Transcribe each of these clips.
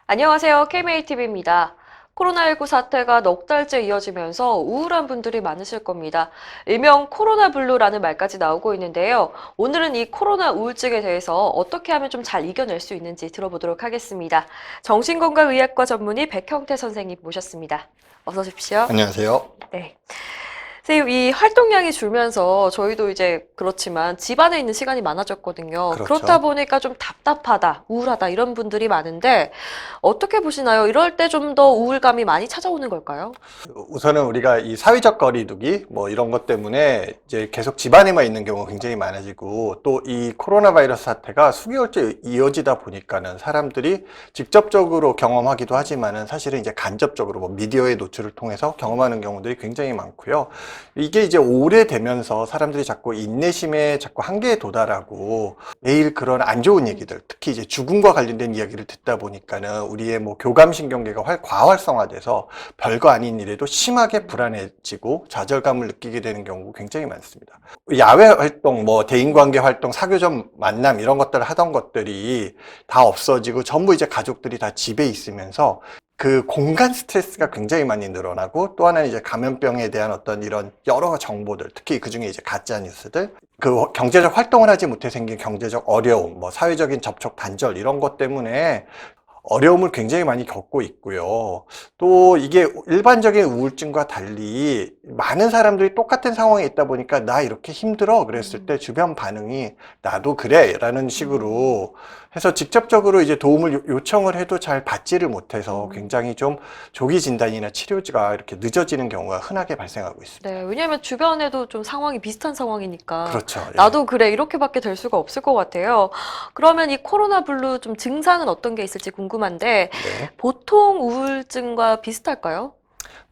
안녕하세요. KMATV입니다. 코로나19 사태가 넉 달째 이어지면서 우울한 분들이 많으실 겁니다. 일명 코로나 블루라는 말까지 나오고 있는데요. 오늘은 이 코로나 우울증에 대해서 어떻게 하면 좀 잘 이겨낼 수 있는지 들어보도록 하겠습니다. 정신건강의학과 전문의 백형태 선생님 모셨습니다. 어서 오십시오. 안녕하세요. 네. 선생님, 이 활동량이 줄면서 저희도 이제 그렇지만 집안에 있는 시간이 많아졌거든요. 그렇다 그렇죠. 보니까 좀 답답하다, 우울하다 이런 분들이 많은데 어떻게 보시나요? 이럴 때 좀 더 우울감이 많이 찾아오는 걸까요? 우선은 우리가 이 사회적 거리두기 뭐 이런 것 때문에 이제 계속 집안에만 있는 경우가 굉장히 많아지고 또 이 코로나 바이러스 사태가 수개월째 이어지다 보니까는 사람들이 직접적으로 경험하기도 하지만은 사실은 이제 간접적으로 뭐 미디어의 노출을 통해서 경험하는 경우들이 굉장히 많고요. 이게 이제 오래되면서 사람들이 자꾸 인내심에 자꾸 한계에 도달하고 매일 그런 안 좋은 얘기들, 특히 이제 죽음과 관련된 이야기를 듣다 보니까는 우리의 뭐 교감신경계가 과활성화돼서 별거 아닌 일에도 심하게 불안해지고 좌절감을 느끼게 되는 경우가 굉장히 많습니다. 야외 활동, 뭐 대인관계 활동, 사교적 만남 이런 것들을 하던 것들이 다 없어지고 전부 이제 가족들이 다 집에 있으면서 그 공간 스트레스가 굉장히 많이 늘어나고 또 하나는 이제 감염병에 대한 어떤 이런 여러 정보들, 특히 그중에 이제 가짜 뉴스들, 그 경제적 활동을 하지 못해 생긴 경제적 어려움, 뭐 사회적인 접촉 단절 이런 것 때문에 어려움을 굉장히 많이 겪고 있고요. 또 이게 일반적인 우울증과 달리 많은 사람들이 똑같은 상황에 있다 보니까 나 이렇게 힘들어 그랬을 때 주변 반응이 나도 그래 라는 식으로 해서 직접적으로 이제 도움을 요청을 해도 잘 받지를 못해서 굉장히 좀 조기 진단이나 치료가 이렇게 늦어지는 경우가 흔하게 발생하고 있습니다. 네, 왜냐하면 주변에도 좀 상황이 비슷한 상황이니까 그렇죠. 예. 나도 그래 이렇게밖에 될 수가 없을 것 같아요. 그러면 이 코로나 블루 좀 증상은 어떤 게 있을지 궁금한데 네. 보통 우울증과 비슷할까요?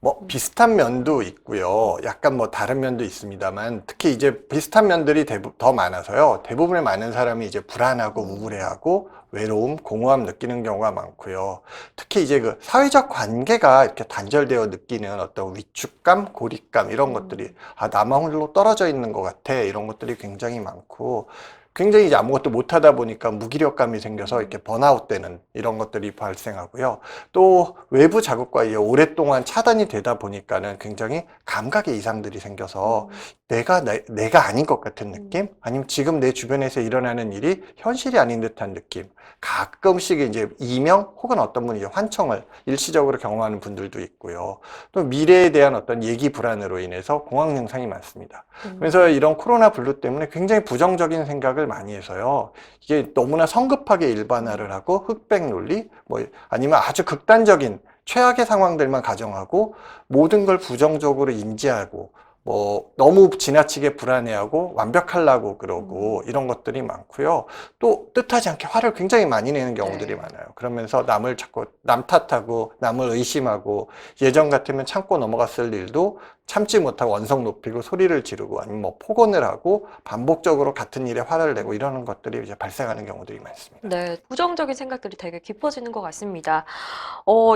뭐 비슷한 면도 있고요. 약간 뭐 다른 면도 있습니다만 특히 이제 비슷한 면들이 더 많아서요. 대부분의 많은 사람이 이제 불안하고 우울해하고 외로움, 공허함 느끼는 경우가 많고요. 특히 이제 그 사회적 관계가 이렇게 단절되어 느끼는 어떤 위축감, 고립감 이런 것들이 나만 홀로 떨어져 있는 것 같아 이런 것들이 굉장히 많고 굉장히 이제 아무것도 못하다 보니까 무기력감이 생겨서 이렇게 번아웃 되는 이런 것들이 발생하고요. 또 외부 자극과 이게 오랫동안 차단이 되다 보니까는 굉장히 감각의 이상들이 생겨서 내가 아닌 것 같은 느낌? 아니면 지금 내 주변에서 일어나는 일이 현실이 아닌 듯한 느낌. 가끔씩 이제 이명 혹은 어떤 분이 이제 환청을 일시적으로 경험하는 분들도 있고요. 또 미래에 대한 어떤 얘기 불안으로 인해서 공황 증상이 많습니다. 그래서 이런 코로나 블루 때문에 굉장히 부정적인 생각을 많이 해서요. 이게 너무나 성급하게 일반화를 하고 흑백 논리, 뭐 아니면 아주 극단적인 최악의 상황들만 가정하고 모든 걸 부정적으로 인지하고 뭐 너무 지나치게 불안해하고 완벽하려고 그러고 이런 것들이 많고요. 또 뜻하지 않게 화를 굉장히 많이 내는 경우들이 네. 많아요. 그러면서 남을 자꾸 남 탓하고 남을 의심하고 예전 같으면 참고 넘어갔을 일도 참지 못하고 언성 높이고 소리를 지르고 아니면 뭐 폭언을 하고 반복적으로 같은 일에 화를 내고 이러는 것들이 이제 발생하는 경우들이 많습니다. 네, 부정적인 생각들이 되게 깊어지는 것 같습니다.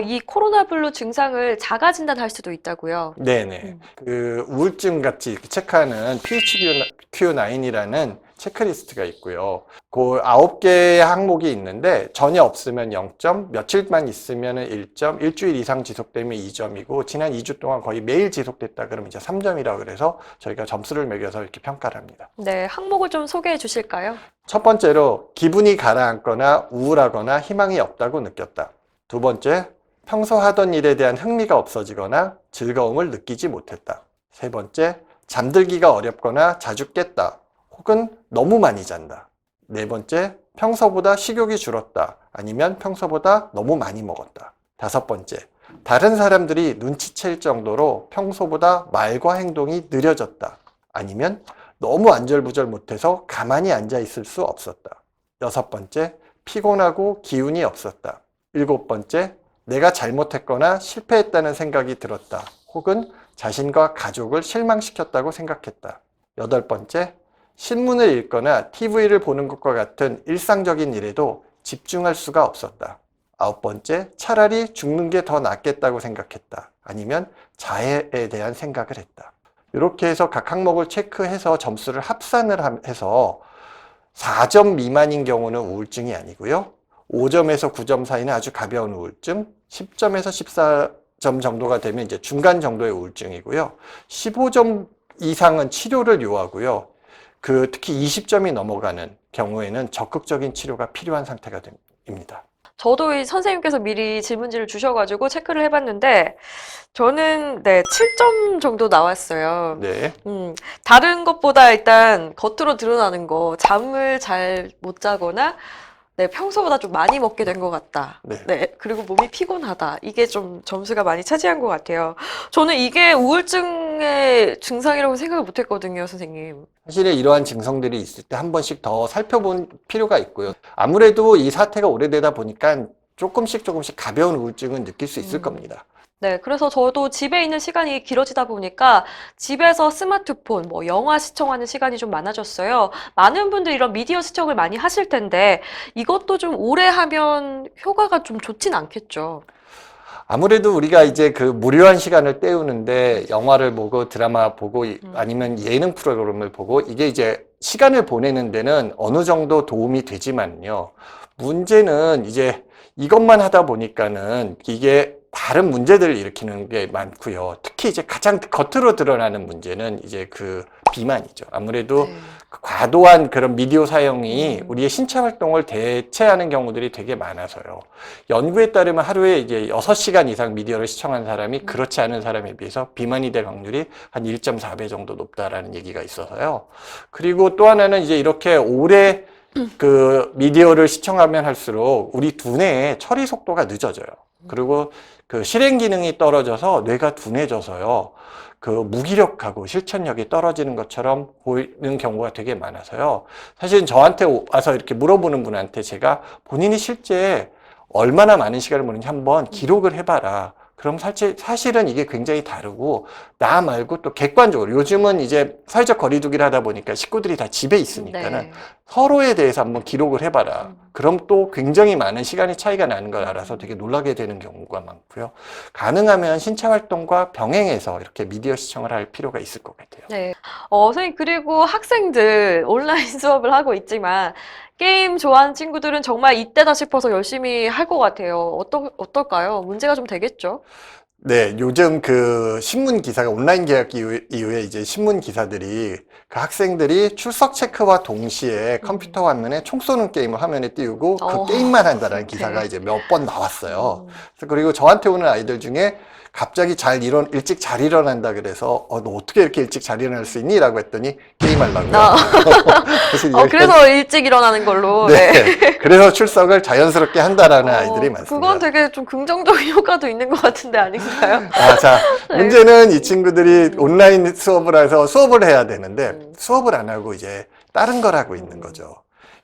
이 코로나 블루 증상을 자가 진단할 수도 있다고요. 네네. 그 우울증 같이 이렇게 체크하는 PHQ-9이라는 체크리스트가 있고요. 그 9개의 항목이 있는데 전혀 없으면 0점, 며칠만 있으면 1점, 일주일 이상 지속되면 2점이고 지난 2주 동안 거의 매일 지속됐다 그러면 이제 3점이라고 그래서 저희가 점수를 매겨서 이렇게 평가를 합니다. 네, 항목을 좀 소개해 주실까요? 첫 번째로 기분이 가라앉거나 우울하거나 희망이 없다고 느꼈다. 두 번째, 평소 하던 일에 대한 흥미가 없어지거나 즐거움을 느끼지 못했다. 세 번째, 잠들기가 어렵거나 자주 깼다. 혹은 너무 많이 잔다. 네 번째, 평소보다 식욕이 줄었다. 아니면 평소보다 너무 많이 먹었다. 다섯 번째, 다른 사람들이 눈치챌 정도로 평소보다 말과 행동이 느려졌다. 아니면 너무 안절부절 못해서 가만히 앉아 있을 수 없었다. 여섯 번째, 피곤하고 기운이 없었다. 일곱 번째, 내가 잘못했거나 실패했다는 생각이 들었다. 혹은 자신과 가족을 실망시켰다고 생각했다. 여덟 번째, 신문을 읽거나 TV를 보는 것과 같은 일상적인 일에도 집중할 수가 없었다. 아홉 번째, 차라리 죽는 게 더 낫겠다고 생각했다. 아니면 자해에 대한 생각을 했다. 이렇게 해서 각 항목을 체크해서 점수를 합산을 해서 4점 미만인 경우는 우울증이 아니고요. 5점에서 9점 사이는 아주 가벼운 우울증, 10점에서 14점 정도가 되면 이제 중간 정도의 우울증이고요. 15점 이상은 치료를 요하고요. 특히 20점이 넘어가는 경우에는 적극적인 치료가 필요한 상태가 됩니다. 저도 이 선생님께서 미리 질문지를 주셔가지고 체크를 해봤는데, 저는, 네, 7점 정도 나왔어요. 네. 다른 것보다 일단 겉으로 드러나는 거, 잠을 잘 못 자거나, 네, 평소보다 좀 많이 먹게 된 것 같다. 네. 네, 그리고 몸이 피곤하다. 이게 좀 점수가 많이 차지한 것 같아요. 저는 이게 우울증의 증상이라고 생각을 못 했거든요, 선생님. 사실 이러한 증상들이 있을 때 한 번씩 더 살펴볼 필요가 있고요. 아무래도 이 사태가 오래되다 보니까 조금씩 가벼운 우울증은 느낄 수 있을 겁니다. 네, 그래서 저도 집에 있는 시간이 길어지다 보니까 집에서 스마트폰, 뭐 영화 시청하는 시간이 좀 많아졌어요. 많은 분들이 이런 미디어 시청을 많이 하실 텐데 이것도 좀 오래 하면 효과가 좀 좋진 않겠죠. 아무래도 우리가 이제 무료한 시간을 때우는데 영화를 보고 드라마 보고 아니면 예능 프로그램을 보고 이게 이제 시간을 보내는 데는 어느 정도 도움이 되지만요. 문제는 이제 이것만 하다 보니까는 이게 다른 문제들을 일으키는 게 많고요. 특히 이제 가장 겉으로 드러나는 문제는 이제 비만이죠. 아무래도 과도한 그런 미디어 사용이 우리의 신체 활동을 대체하는 경우들이 되게 많아서요. 연구에 따르면 하루에 이제 6시간 이상 미디어를 시청한 사람이 그렇지 않은 사람에 비해서 비만이 될 확률이 한 1.4배 정도 높다라는 얘기가 있어서요. 그리고 또 하나는 이제 이렇게 오래 미디어를 시청하면 할수록 우리 두뇌의 처리 속도가 늦어져요. 그리고 실행 기능이 떨어져서 뇌가 둔해져서요. 무기력하고 실천력이 떨어지는 것처럼 보이는 경우가 되게 많아서요. 사실 저한테 와서 이렇게 물어보는 분한테 제가 본인이 실제 얼마나 많은 시간을 보는지 한번 기록을 해봐라. 그럼 사실은 이게 굉장히 다르고 나 말고 또 객관적으로 요즘은 이제 사회적 거리두기를 하다 보니까 식구들이 다 집에 있으니까는 네. 서로에 대해서 한번 기록을 해봐라. 그럼 또 굉장히 많은 시간이 차이가 나는 걸 알아서 되게 놀라게 되는 경우가 많고요. 가능하면 신체 활동과 병행해서 이렇게 미디어 시청을 할 필요가 있을 것 같아요. 네. 선생님, 그리고 학생들 온라인 수업을 하고 있지만 게임 좋아하는 친구들은 정말 이때다 싶어서 열심히 할 것 같아요. 어떨까요? 문제가 좀 되겠죠? 네, 요즘 신문 기사가 온라인 계약 이후에 이제 신문 기사들이 학생들이 출석 체크와 동시에 컴퓨터 화면에 총 쏘는 게임을 화면에 띄우고 게임만 한다라는 기사가 네. 이제 몇 번 나왔어요. 그리고 저한테 오는 아이들 중에 갑자기 일찍 잘 일어난다 그래서 너 어떻게 이렇게 일찍 잘 일어날 수 있니? 라고 했더니 게임하려고요. 그래서 일찍 일어나는 걸로. 네. 네. 그래서 출석을 자연스럽게 한다라는 아이들이 많습니다. 그건 되게 좀 긍정적인 효과도 있는 것 같은데 아닌가요? 자, 네. 문제는 이 친구들이 온라인 수업을 해서 수업을 해야 되는데 수업을 안 하고 이제 다른 걸 하고 있는 거죠.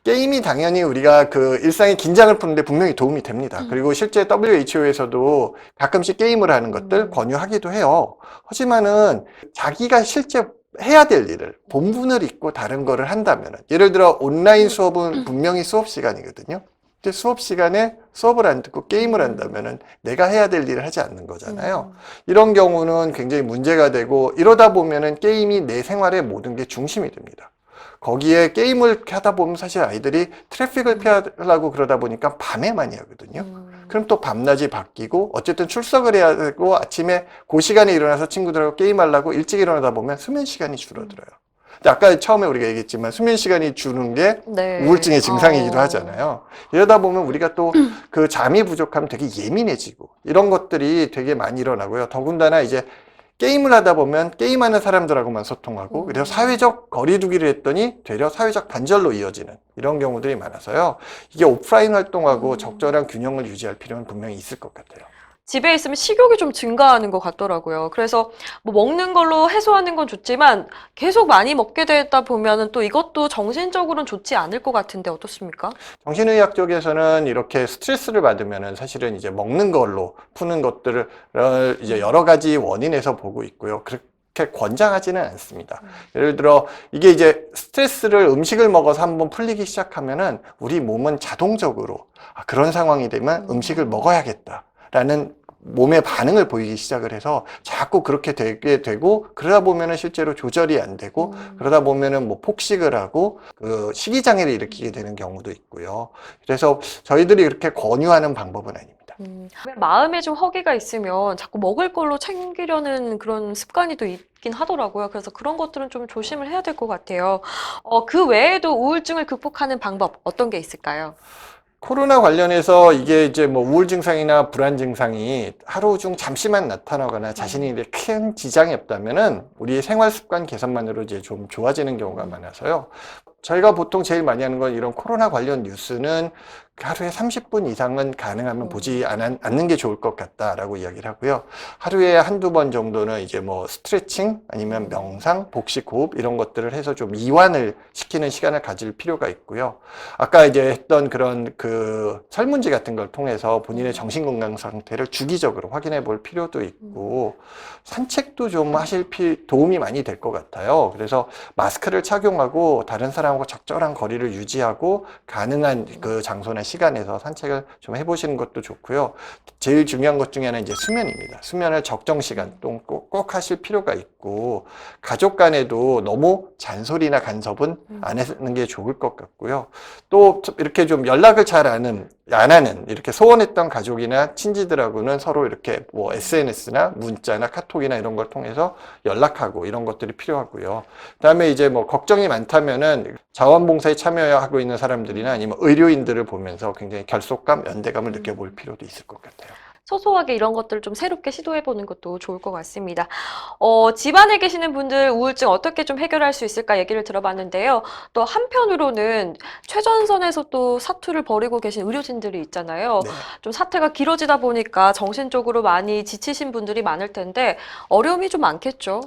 게임이 당연히 우리가 일상의 긴장을 푸는데 분명히 도움이 됩니다. 그리고 실제 WHO에서도 가끔씩 게임을 하는 것들 권유하기도 해요. 하지만은 자기가 실제 해야 될 일을 본분을 잊고 다른 거를 한다면은 예를 들어 온라인 수업은 분명히 수업 시간이거든요. 근데 수업 시간에 수업을 안 듣고 게임을 한다면은 내가 해야 될 일을 하지 않는 거잖아요. 이런 경우는 굉장히 문제가 되고 이러다 보면은 게임이 내 생활의 모든 게 중심이 됩니다. 거기에 게임을 하다 보면 사실 아이들이 트래픽을 피하려고 그러다 보니까 밤에 많이 하거든요. 그럼 또 밤낮이 바뀌고 어쨌든 출석을 해야 되고 아침에 그 시간에 일어나서 친구들하고 게임하려고 일찍 일어나다 보면 수면 시간이 줄어들어요. 근데 아까 처음에 우리가 얘기했지만 수면 시간이 주는 게 네. 우울증의 증상이기도 하잖아요. 이러다 보면 우리가 또 잠이 부족하면 되게 예민해지고 이런 것들이 되게 많이 일어나고요. 더군다나 이제 게임을 하다 보면 게임하는 사람들하고만 소통하고 그래서 사회적 거리두기를 했더니 되려 사회적 단절로 이어지는 이런 경우들이 많아서요. 이게 오프라인 활동하고 적절한 균형을 유지할 필요는 분명히 있을 것 같아요. 집에 있으면 식욕이 좀 증가하는 것 같더라고요. 그래서 뭐 먹는 걸로 해소하는 건 좋지만 계속 많이 먹게 되다 보면은 또 이것도 정신적으로는 좋지 않을 것 같은데 어떻습니까? 정신의학 쪽에서는 이렇게 스트레스를 받으면은 사실은 이제 먹는 걸로 푸는 것들을 이제 여러 가지 원인에서 보고 있고요. 그렇게 권장하지는 않습니다. 예를 들어 이게 이제 스트레스를 음식을 먹어서 한번 풀리기 시작하면은 우리 몸은 자동적으로 그런 상황이 되면 음식을 먹어야겠다라는 몸의 반응을 보이기 시작을 해서 자꾸 그렇게 되게 되고, 그러다 보면은 실제로 조절이 안 되고, 그러다 보면은 뭐 폭식을 하고 그 식이장애를 일으키게 되는 경우도 있고요. 그래서 저희들이 그렇게 권유하는 방법은 아닙니다. 마음에 좀 허기가 있으면 자꾸 먹을 걸로 챙기려는 그런 습관이 또 있긴 하더라고요. 그래서 그런 것들은 좀 조심을 해야 될 것 같아요. 그 외에도 우울증을 극복하는 방법 어떤 게 있을까요? 코로나 관련해서 이게 이제 뭐 우울 증상이나 불안 증상이 하루 중 잠시만 나타나거나 자신이 이제 큰 지장이 없다면은 우리의 생활 습관 개선만으로 이제 좀 좋아지는 경우가 많아서요. 저희가 보통 제일 많이 하는 건 이런 코로나 관련 뉴스는 하루에 30분 이상은 가능하면 보지 않는 게 좋을 것 같다라고 이야기를 하고요. 하루에 한두 번 정도는 이제 뭐 스트레칭 아니면 명상, 복식 호흡 이런 것들을 해서 좀 이완을 시키는 시간을 가질 필요가 있고요. 아까 이제 했던 그런 그 설문지 같은 걸 통해서 본인의 정신 건강 상태를 주기적으로 확인해 볼 필요도 있고, 산책도 좀 하실 도움이 많이 될 것 같아요. 그래서 마스크를 착용하고 다른 사람하고 적절한 거리를 유지하고 가능한 그 장소나 시간에서 산책을 좀 해보시는 것도 좋고요. 제일 중요한 것 중에 하나는 이제 수면입니다. 수면을 적정 시간 동안 꼭 하실 필요가 있고, 가족 간에도 너무 잔소리나 간섭은 안 하는 게 좋을 것 같고요. 또 이렇게 좀 연락을 잘 안 하는 이렇게 소원했던 가족이나 친지들하고는 서로 이렇게 뭐 SNS나 문자나 카톡이나 이런 걸 통해서 연락하고 이런 것들이 필요하고요. 그다음에 이제 뭐 걱정이 많다면은 자원봉사에 참여하고 있는 사람들이나 아니면 의료인들을 보면서 굉장히 결속감, 연대감을 느껴볼 필요도 있을 것 같아요. 소소하게 이런 것들을 좀 새롭게 시도해보는 것도 좋을 것 같습니다. 집안에 계시는 분들 우울증 어떻게 좀 해결할 수 있을까 얘기를 들어봤는데요. 또 한편으로는 최전선에서 또 사투를 벌이고 계신 의료진들이 있잖아요. 네. 좀 사태가 길어지다 보니까 정신적으로 많이 지치신 분들이 많을 텐데 어려움이 좀 많겠죠.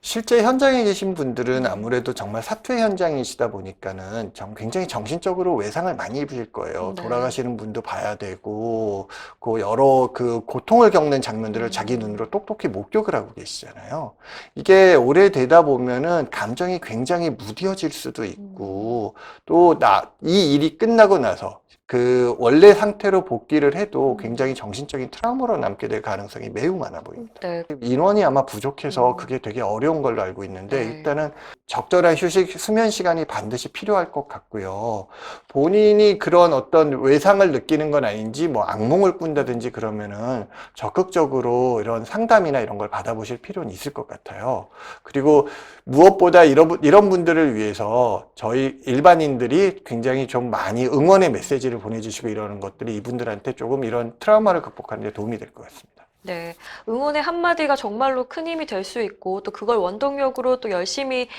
실제 현장에 계신 분들은 아무래도 정말 사투의 현장이시다 보니까는 굉장히 정신적으로 외상을 많이 입으실 거예요. 네. 돌아가시는 분도 봐야 되고, 그 여러 그 고통을 겪는 장면들을 자기 눈으로 똑똑히 목격을 하고 계시잖아요. 이게 오래되다 보면은 감정이 굉장히 무뎌질 수도 있고, 또 이 일이 끝나고 나서 그 원래 상태로 복귀를 해도 굉장히 정신적인 트라우마로 남게 될 가능성이 매우 많아 보입니다. 네. 인원이 아마 부족해서 그게 되게 어려운 걸로 알고 있는데, 네. 일단은 적절한 휴식, 수면 시간이 반드시 필요할 것 같고요. 본인이 그런 어떤 외상을 느끼는 건 아닌지 뭐 악몽을 꾼다든지 그러면은 적극적으로 이런 상담이나 이런 걸 받아보실 필요는 있을 것 같아요. 그리고 무엇보다 이런 분들을 위해서 저희 일반인들이 굉장히 좀 많이 응원의 메시지를 보내주시고 이러는 것들이 이분들한테 조금 이런 트라우마를 극복하는 데 도움이 될 것 같습니다. 네, 응원의 한마디가 정말로 큰 힘이 될 수 있고 또 그걸 원동력으로 또 열심히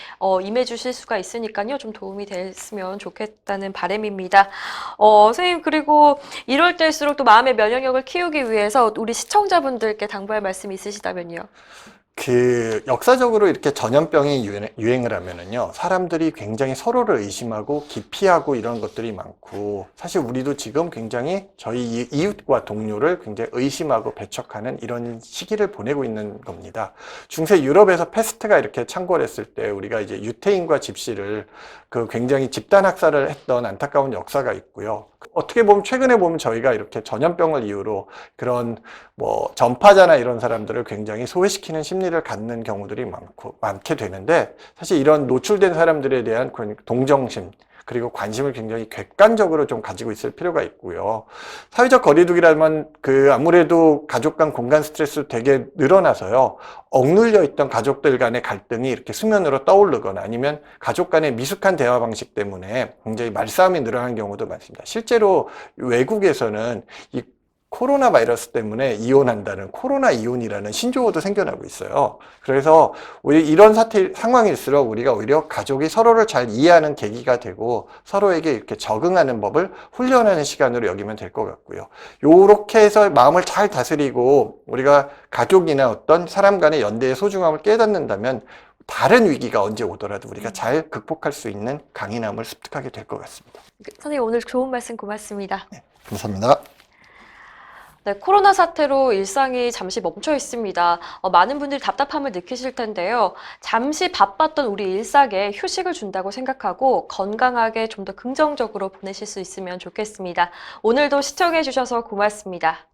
임해주실 수가 있으니까요. 좀 도움이 됐으면 좋겠다는 바람입니다. 선생님 그리고 이럴 때일수록 또 마음의 면역력을 키우기 위해서 우리 시청자분들께 당부할 말씀 있으시다면요. 그 역사적으로 이렇게 전염병이 유행을 하면은요, 사람들이 굉장히 서로를 의심하고 기피하고 이런 것들이 많고, 사실 우리도 지금 굉장히 저희 이웃과 동료를 굉장히 의심하고 배척하는 이런 시기를 보내고 있는 겁니다. 중세 유럽에서 패스트가 이렇게 창궐했을 때 우리가 이제 유태인과 집시를 그 굉장히 집단 학살을 했던 안타까운 역사가 있고요. 어떻게 보면 최근에 보면 저희가 이렇게 전염병을 이유로 그런 뭐 전파자나 이런 사람들을 굉장히 소외시키는 심리를 갖는 경우들이 많게 되는데, 사실 이런 노출된 사람들에 대한 동정심 그리고 관심을 굉장히 객관적으로 좀 가지고 있을 필요가 있고요. 사회적 거리두기라면 그 아무래도 가족 간 공간 스트레스 되게 늘어나서요. 억눌려 있던 가족들 간의 갈등이 이렇게 수면으로 떠오르거나 아니면 가족 간의 미숙한 대화 방식 때문에 굉장히 말싸움이 늘어나는 경우도 많습니다. 실제로 외국에서는 이 코로나 바이러스 때문에 이혼한다는 코로나 이혼이라는 신조어도 생겨나고 있어요. 그래서 우리 이런 상황일수록 우리가 오히려 가족이 서로를 잘 이해하는 계기가 되고 서로에게 이렇게 적응하는 법을 훈련하는 시간으로 여기면 될 것 같고요. 요렇게 해서 마음을 잘 다스리고 우리가 가족이나 어떤 사람 간의 연대의 소중함을 깨닫는다면 다른 위기가 언제 오더라도 우리가 잘 극복할 수 있는 강인함을 습득하게 될 것 같습니다. 선생님 오늘 좋은 말씀 고맙습니다. 네, 감사합니다. 네, 코로나 사태로 일상이 잠시 멈춰 있습니다. 많은 분들이 답답함을 느끼실 텐데요. 잠시 바빴던 우리 일상에 휴식을 준다고 생각하고 건강하게 좀 더 긍정적으로 보내실 수 있으면 좋겠습니다. 오늘도 시청해 주셔서 고맙습니다.